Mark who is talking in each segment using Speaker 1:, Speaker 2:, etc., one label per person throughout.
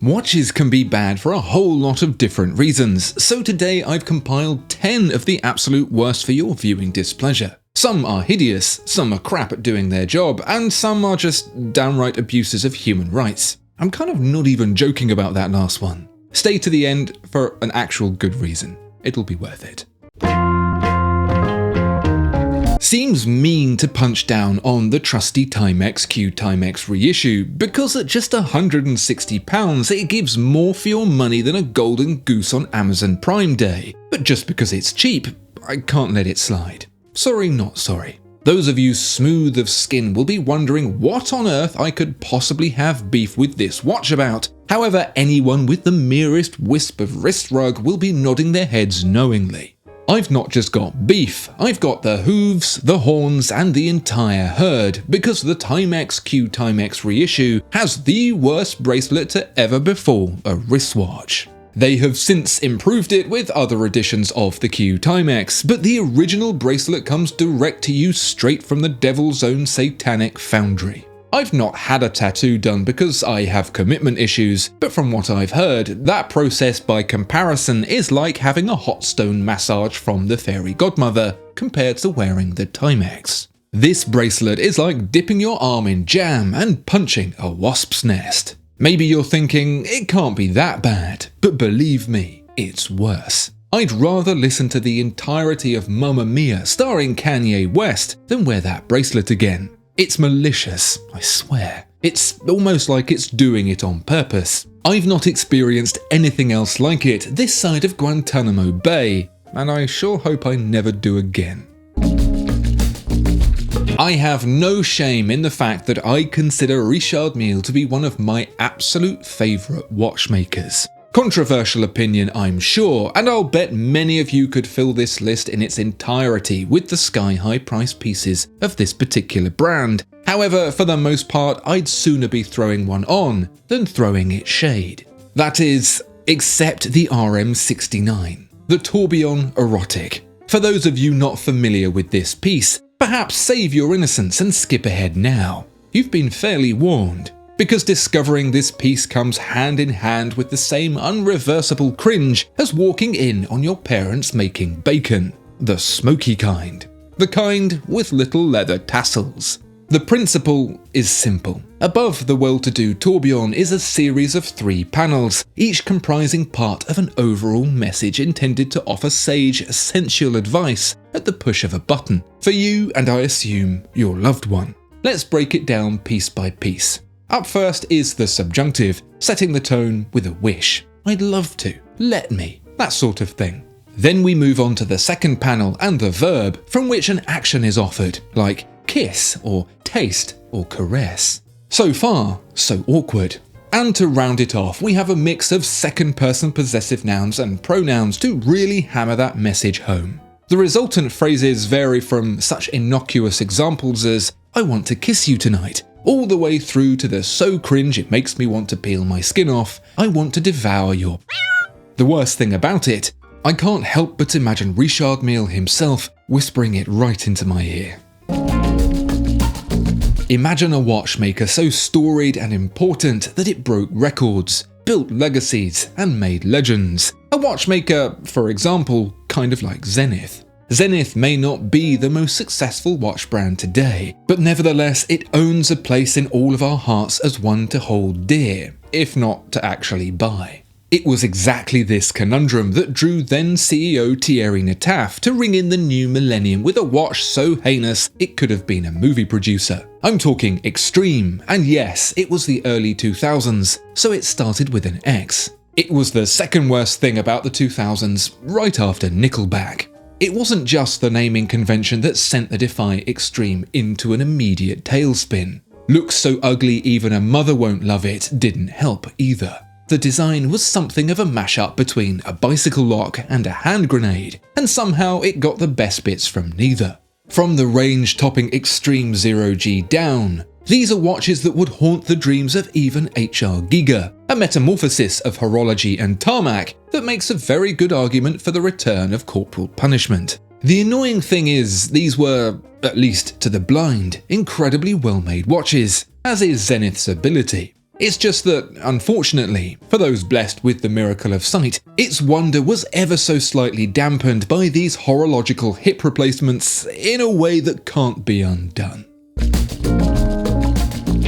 Speaker 1: Watches can be bad for a whole lot of different reasons, so today I've compiled 10 of the absolute worst for your viewing displeasure. Some are hideous, some are crap at doing their job, and some are just downright abuses of human rights. I'm kind of not even joking about that last one. Stay to the end for an actual good reason. It'll be worth it. Seems mean to punch down on the trusty Timex Q Timex reissue, because at just £160 it gives more for your money than a golden goose on Amazon Prime Day. But just because it's cheap, I can't let it slide. Sorry, not sorry. Those of you smooth of skin will be wondering what on earth I could possibly have beef with this watch about. However, anyone with the merest wisp of wrist rug will be nodding their heads knowingly. I've not just got beef, I've got the hooves, the horns, and the entire herd, because the Timex Q Timex reissue has the worst bracelet to ever befall a wristwatch. They have since improved it with other editions of the Q Timex, but the original bracelet comes direct to you straight from the devil's own satanic foundry. I've not had a tattoo done because I have commitment issues, but from what I've heard, that process by comparison is like having a hot stone massage from the fairy godmother compared to wearing the Timex. This bracelet is like dipping your arm in jam and punching a wasp's nest. Maybe you're thinking, it can't be that bad, but believe me, it's worse. I'd rather listen to the entirety of Mamma Mia starring Kanye West than wear that bracelet again. It's malicious, I swear. It's almost like it's doing it on purpose. I've not experienced anything else like it this side of Guantanamo Bay, and I sure hope I never do again. I have no shame in the fact that I consider Richard Mille to be one of my absolute favourite watchmakers. Controversial opinion, I'm sure, and I'll bet many of you could fill this list in its entirety with the sky-high price pieces of this particular brand. However, for the most part, I'd sooner be throwing one on than throwing it shade. That is, except the RM69, the Tourbillon Erotic. For those of you not familiar with this piece, perhaps save your innocence and skip ahead now. You've been fairly warned. Because discovering this piece comes hand in hand with the same unreversible cringe as walking in on your parents making bacon. The smoky kind. The kind with little leather tassels. The principle is simple. Above the well-to-do tourbillon is a series of 3 panels, each comprising part of an overall message intended to offer sage, sensual advice at the push of a button, for you and I assume your loved one. Let's break it down piece by piece. Up first is the subjunctive, setting the tone with a wish. I'd love to, let me, that sort of thing. Then we move on to the second panel and the verb, from which an action is offered, like kiss or taste or caress. So far, so awkward. And to round it off, we have a mix of second-person possessive nouns and pronouns to really hammer that message home. The resultant phrases vary from such innocuous examples as, I want to kiss you tonight, all the way through to the so cringe it makes me want to peel my skin off, I want to devour your. The worst thing about it, I can't help but imagine Richard Mille himself whispering it right into my ear. Imagine a watchmaker so storied and important that it broke records, built legacies, and made legends. A watchmaker, for example, kind of like Zenith. Zenith may not be the most successful watch brand today, but nevertheless it owns a place in all of our hearts as one to hold dear, if not to actually buy. It was exactly this conundrum that drew then CEO Thierry Nataf to ring in the new millennium with a watch so heinous it could have been a movie producer. I'm talking extreme, and yes, it was the early 2000s, so it started with an X. It was the second worst thing about the 2000s, right after Nickelback. It wasn't just the naming convention that sent the Defy Extreme into an immediate tailspin. Looks so ugly even a mother won't love it didn't help either. The design was something of a mashup between a bicycle lock and a hand grenade, and somehow it got the best bits from neither. From the range-topping Extreme 0G down, these are watches that would haunt the dreams of even HR Giga, a metamorphosis of horology and tarmac that makes a very good argument for the return of corporal punishment. The annoying thing is, these were, at least to the blind, incredibly well-made watches, as is Zenith's ability. It's just that, unfortunately, for those blessed with the miracle of sight, its wonder was ever so slightly dampened by these horological hip replacements in a way that can't be undone.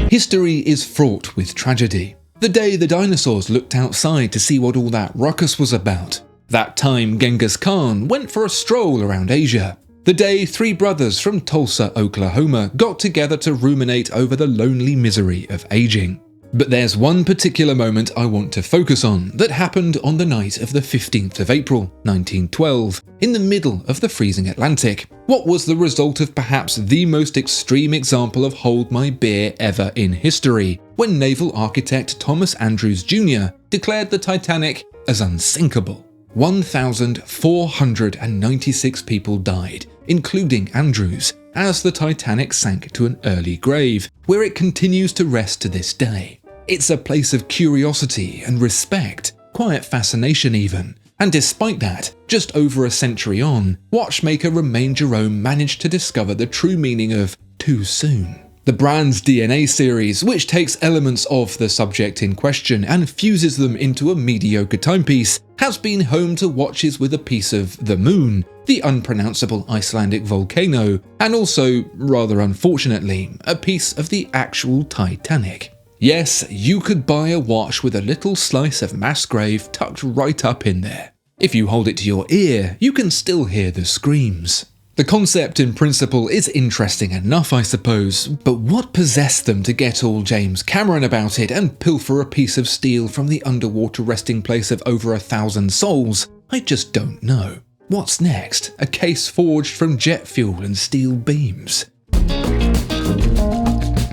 Speaker 1: History is fraught with tragedy. The day the dinosaurs looked outside to see what all that ruckus was about. That time Genghis Khan went for a stroll around Asia. The day 3 brothers from Tulsa, Oklahoma got together to ruminate over the lonely misery of aging. But there's one particular moment I want to focus on that happened on the night of the 15th of April, 1912, in the middle of the freezing Atlantic. What was the result of perhaps the most extreme example of hold my beer ever in history, when naval architect Thomas Andrews Jr. declared the Titanic as unsinkable. 1,496 people died, including Andrews, as the Titanic sank to an early grave, where it continues to rest to this day. It's a place of curiosity and respect, quiet fascination even, and despite that, just over a century on, watchmaker Romain Jerome managed to discover the true meaning of too soon. The brand's DNA series, which takes elements of the subject in question and fuses them into a mediocre timepiece, has been home to watches with a piece of the moon, the unpronounceable Icelandic volcano, and also, rather unfortunately, a piece of the actual Titanic. Yes, you could buy a watch with a little slice of mass grave tucked right up in there. If you hold it to your ear, you can still hear the screams. The concept in principle is interesting enough, I suppose, but what possessed them to get all James Cameron about it and pilfer a piece of steel from the underwater resting place of over 1,000 souls? I just don't know. What's next? A case forged from jet fuel and steel beams?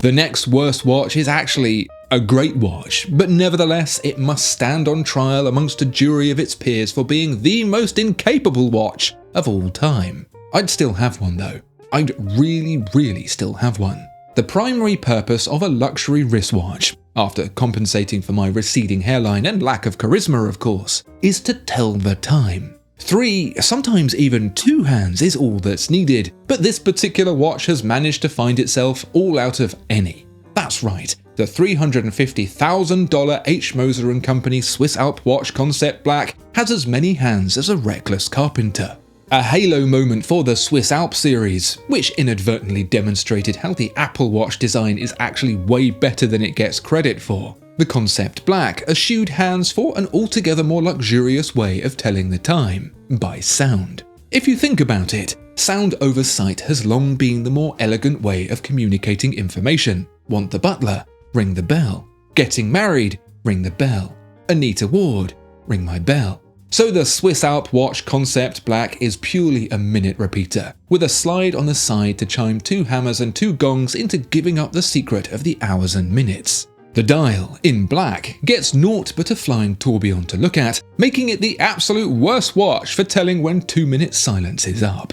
Speaker 1: The next worst watch is actually a great watch, but nevertheless it must stand on trial amongst a jury of its peers for being the most incapable watch of all time. I'd still have one though. I'd really still have one. The primary purpose of a luxury wristwatch, after compensating for my receding hairline and lack of charisma of course, is to tell the time. 3, sometimes even 2 hands is all that's needed, but this particular watch has managed to find itself all out of any. That's right, the $350,000 H. Moser & Company Swiss Alp watch Concept Black has as many hands as a reckless carpenter. A halo moment for the Swiss Alp series, which inadvertently demonstrated how the Apple Watch design is actually way better than it gets credit for. The Concept Black eschewed hands for an altogether more luxurious way of telling the time, by sound. If you think about it, sound over sight has long been the more elegant way of communicating information. Want the butler? Ring the bell. Getting married? Ring the bell. Anita Ward? Ring my bell. So the Swiss Alp watch Concept Black is purely a minute repeater, with a slide on the side to chime 2 hammers and 2 gongs into giving up the secret of the hours and minutes. The dial, in black, gets naught but a flying tourbillon to look at, making it the absolute worst watch for telling when 2-minute silence is up.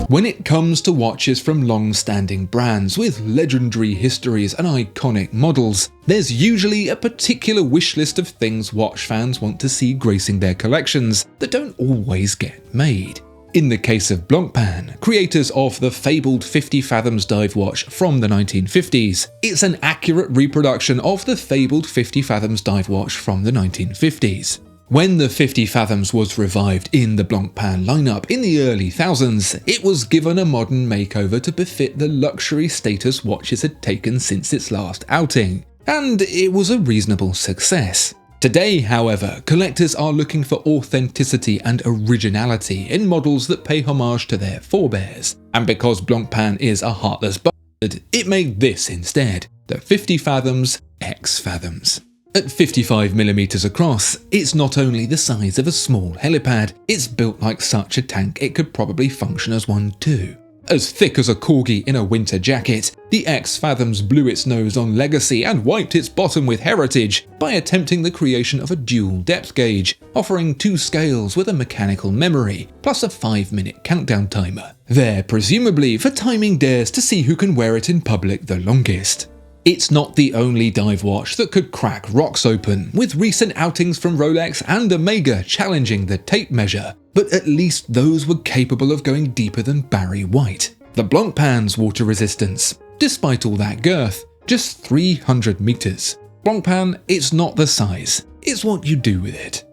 Speaker 1: When it comes to watches from long-standing brands with legendary histories and iconic models, there's usually a particular wish list of things watch fans want to see gracing their collections that don't always get made. In the case of Blancpain, creators of the fabled 50 Fathoms dive watch from the 1950s, it's an accurate reproduction of the fabled 50 Fathoms dive watch from the 1950s. When the 50 Fathoms was revived in the Blancpain lineup in the early thousands, it was given a modern makeover to befit the luxury status watches had taken since its last outing, and it was a reasonable success. Today, however, collectors are looking for authenticity and originality in models that pay homage to their forebears, and because Blancpain is a heartless bastard, it made this instead, the 50 Fathoms X Fathoms. At 55mm across, it's not only the size of a small helipad, it's built like such a tank it could probably function as one too. As thick as a corgi in a winter jacket, the X Fathoms blew its nose on legacy and wiped its bottom with heritage by attempting the creation of a dual depth gauge, offering 2 scales with a mechanical memory, plus a 5-minute countdown timer. There, presumably, for timing dares to see who can wear it in public the longest. It's not the only dive watch that could crack rocks open, with recent outings from Rolex and Omega challenging the tape measure, but at least those were capable of going deeper than Barry White. The Blancpain's water resistance, despite all that girth, just 300 meters. Blancpain, it's not the size, it's what you do with it.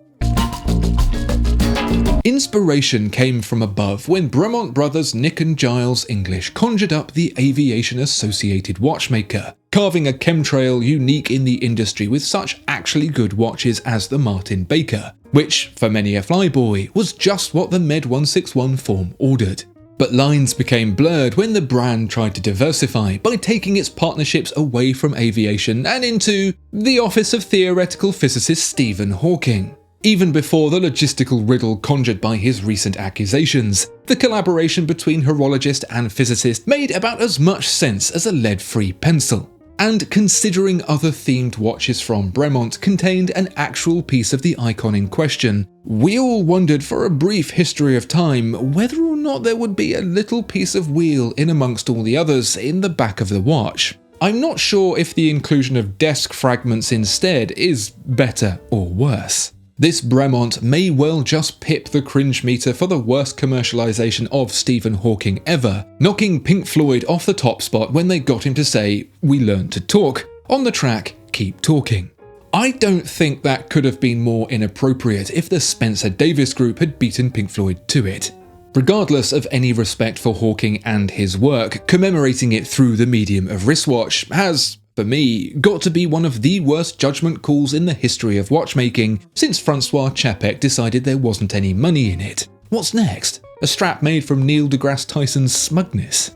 Speaker 1: Inspiration came from above when Bremont brothers Nick and Giles English conjured up the aviation-associated watchmaker, carving a chemtrail unique in the industry with such actually good watches as the Martin Baker, which, for many a flyboy, was just what the Med 161 form ordered. But lines became blurred when the brand tried to diversify by taking its partnerships away from aviation and into the office of theoretical physicist Stephen Hawking. Even before the logistical riddle conjured by his recent accusations, the collaboration between horologist and physicist made about as much sense as a lead-free pencil. And considering other themed watches from Bremont contained an actual piece of the icon in question, we all wondered for a brief history of time whether or not there would be a little piece of wheel in amongst all the others in the back of the watch. I'm not sure if the inclusion of desk fragments instead is better or worse. This Bremont may well just pip the cringe meter for the worst commercialization of Stephen Hawking ever, knocking Pink Floyd off the top spot when they got him to say, "We learned to talk," on the track Keep Talking. I don't think that could have been more inappropriate if the Spencer Davis Group had beaten Pink Floyd to it. Regardless of any respect for Hawking and his work, commemorating it through the medium of wristwatch has, for me, got to be one of the worst judgment calls in the history of watchmaking since Francois Chapek decided there wasn't any money in it. What's next? A strap made from Neil deGrasse Tyson's smugness?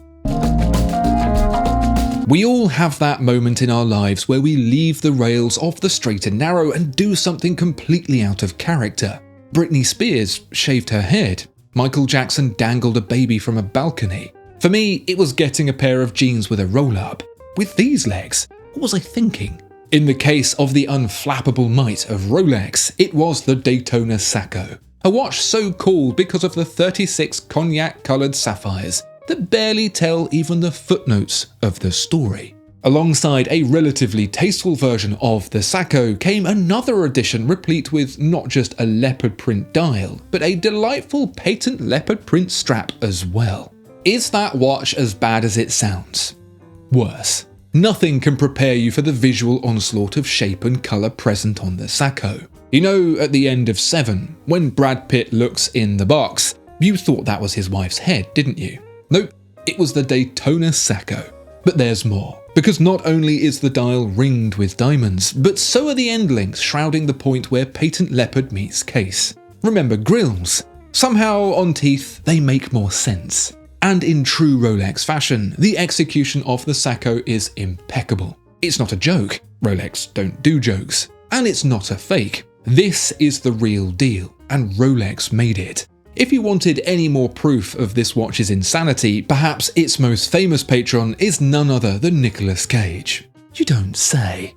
Speaker 1: We all have that moment in our lives where we leave the rails of the straight and narrow and do something completely out of character. Britney Spears shaved her head. Michael Jackson dangled a baby from a balcony. For me, it was getting a pair of jeans with a roll-up. With these legs, what was I thinking? In the case of the unflappable might of Rolex, it was the Daytona SACO, a watch so called because of the 36 cognac-coloured sapphires that barely tell even the footnotes of the story. Alongside a relatively tasteful version of the SACO came another edition replete with not just a leopard print dial, but a delightful patent leopard print strap as well. Is that watch as bad as it sounds? Worse. Nothing can prepare you for the visual onslaught of shape and colour present on the SACO. You know, at the end of Seven, when Brad Pitt looks in the box, you thought that was his wife's head, didn't you? Nope, it was the Daytona SACO. But there's more, because not only is the dial ringed with diamonds, but so are the end links shrouding the point where patent leopard meets case. Remember grills? Somehow, on teeth, they make more sense. And in true Rolex fashion, the execution of the SACO is impeccable. It's not a joke, Rolex don't do jokes, and it's not a fake. This is the real deal, and Rolex made it. If you wanted any more proof of this watch's insanity, perhaps its most famous patron is none other than Nicolas Cage. You don't say.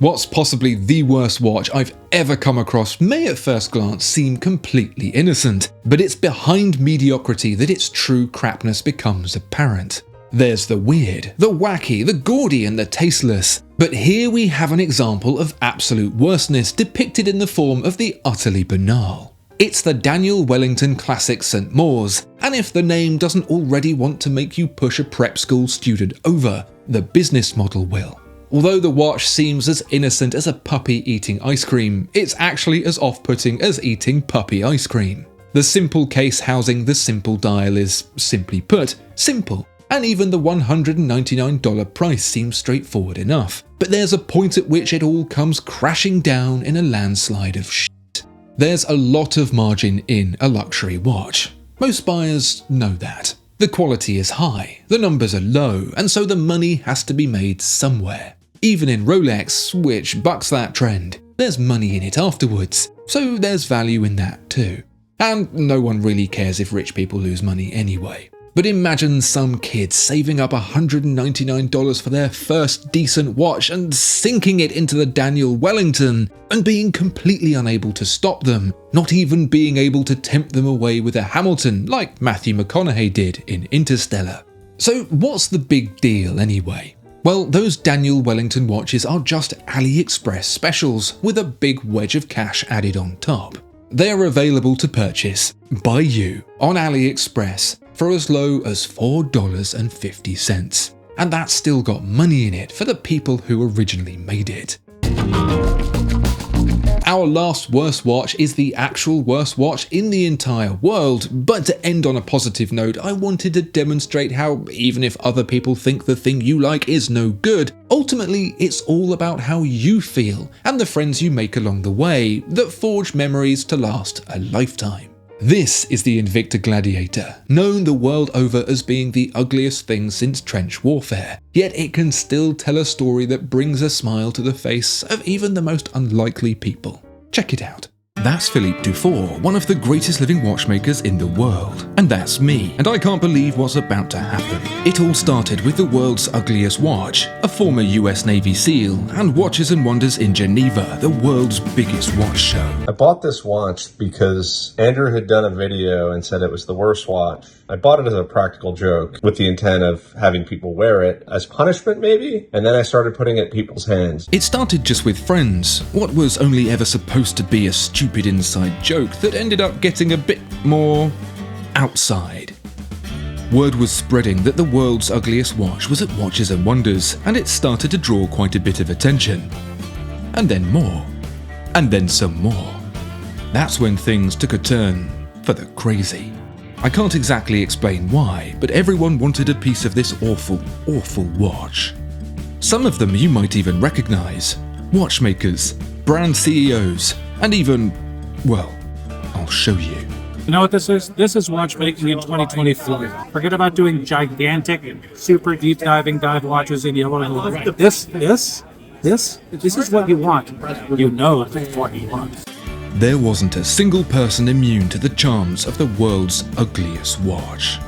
Speaker 1: What's possibly the worst watch I've ever come across may at first glance seem completely innocent, but it's behind mediocrity that its true crapness becomes apparent. There's the weird, the wacky, the gaudy and the tasteless, but here we have an example of absolute worstness depicted in the form of the utterly banal. It's the Daniel Wellington classic St. Mawes, and if the name doesn't already want to make you push a prep school student over, the business model will. Although the watch seems as innocent as a puppy eating ice cream, it's actually as off-putting as eating puppy ice cream. The simple case housing the simple dial is, simply put, simple, and even the $199 price seems straightforward enough. But there's a point at which it all comes crashing down in a landslide of shit. There's a lot of margin in a luxury watch. Most buyers know that. The quality is high, the numbers are low, and so the money has to be made somewhere. Even in Rolex, which bucks that trend, there's money in it afterwards, so there's value in that too. And no one really cares if rich people lose money anyway. But imagine some kids saving up $199 for their first decent watch and sinking it into the Daniel Wellington and being completely unable to stop them, not even being able to tempt them away with a Hamilton like Matthew McConaughey did in Interstellar. So what's the big deal anyway? Well, those Daniel Wellington watches are just AliExpress specials with a big wedge of cash added on top. They're available to purchase by you on AliExpress for as low as $4.50. and that's still got money in it for the people who originally made it. Our last worst watch is the actual worst watch in the entire world, but to end on a positive note, I wanted to demonstrate how even if other people think the thing you like is no good, ultimately it's all about how you feel and the friends you make along the way that forge memories to last a lifetime. This is the Invicta Gladiator, known the world over as being the ugliest thing since trench warfare, yet it can still tell a story that brings a smile to the face of even the most unlikely people. Check it out. That's Philippe Dufour, one of the greatest living watchmakers in the world. And that's me, and I can't believe what's about to happen. It all started with the world's ugliest watch, a former US Navy SEAL, and Watches and Wonders in Geneva, the world's biggest watch show.
Speaker 2: I bought this watch because Andrew had done a video and said it was the worst watch. I bought it as a practical joke with the intent of having people wear it as punishment maybe, and then I started putting it in people's hands.
Speaker 1: It started just with friends, what was only ever supposed to be a stupid inside joke that ended up getting a bit more outside. Word was spreading that the world's ugliest watch was at Watches and Wonders, and it started to draw quite a bit of attention. And then more. And then some more. That's when things took a turn for the crazy. I can't exactly explain why, but everyone wanted a piece of this awful, awful watch. Some of them you might even recognize. Watchmakers, brand CEOs, and even, well, I'll show you.
Speaker 3: You know what this is? This is watchmaking in 2023. Forget about doing gigantic, super deep diving dive watches in yellow and gold. This is what you want. You know it's what you want.
Speaker 1: There wasn't a single person immune to the charms of the world's ugliest watch.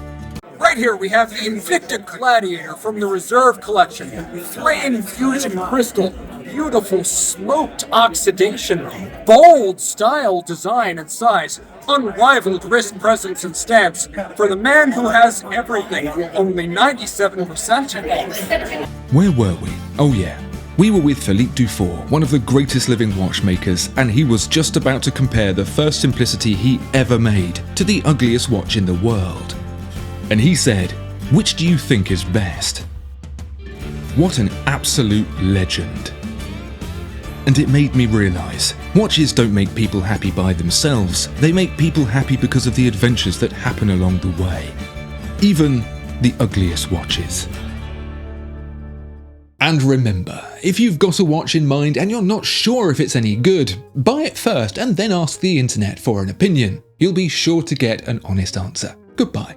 Speaker 4: Right here we have the Invicta Gladiator from the Reserve Collection. Flame fusion crystal, beautiful smoked oxidation, bold style, design and size, unrivaled wrist presence and stance for the man who has everything, only 97%.
Speaker 1: Where were we? Oh yeah. We were with Philippe Dufour, one of the greatest living watchmakers, and he was just about to compare the first simplicity he ever made to the ugliest watch in the world. And he said, "Which do you think is best?" What an absolute legend. And it made me realise, watches don't make people happy by themselves, they make people happy because of the adventures that happen along the way. Even the ugliest watches. And remember, if you've got a watch in mind and you're not sure if it's any good, buy it first and then ask the internet for an opinion. You'll be sure to get an honest answer. Goodbye.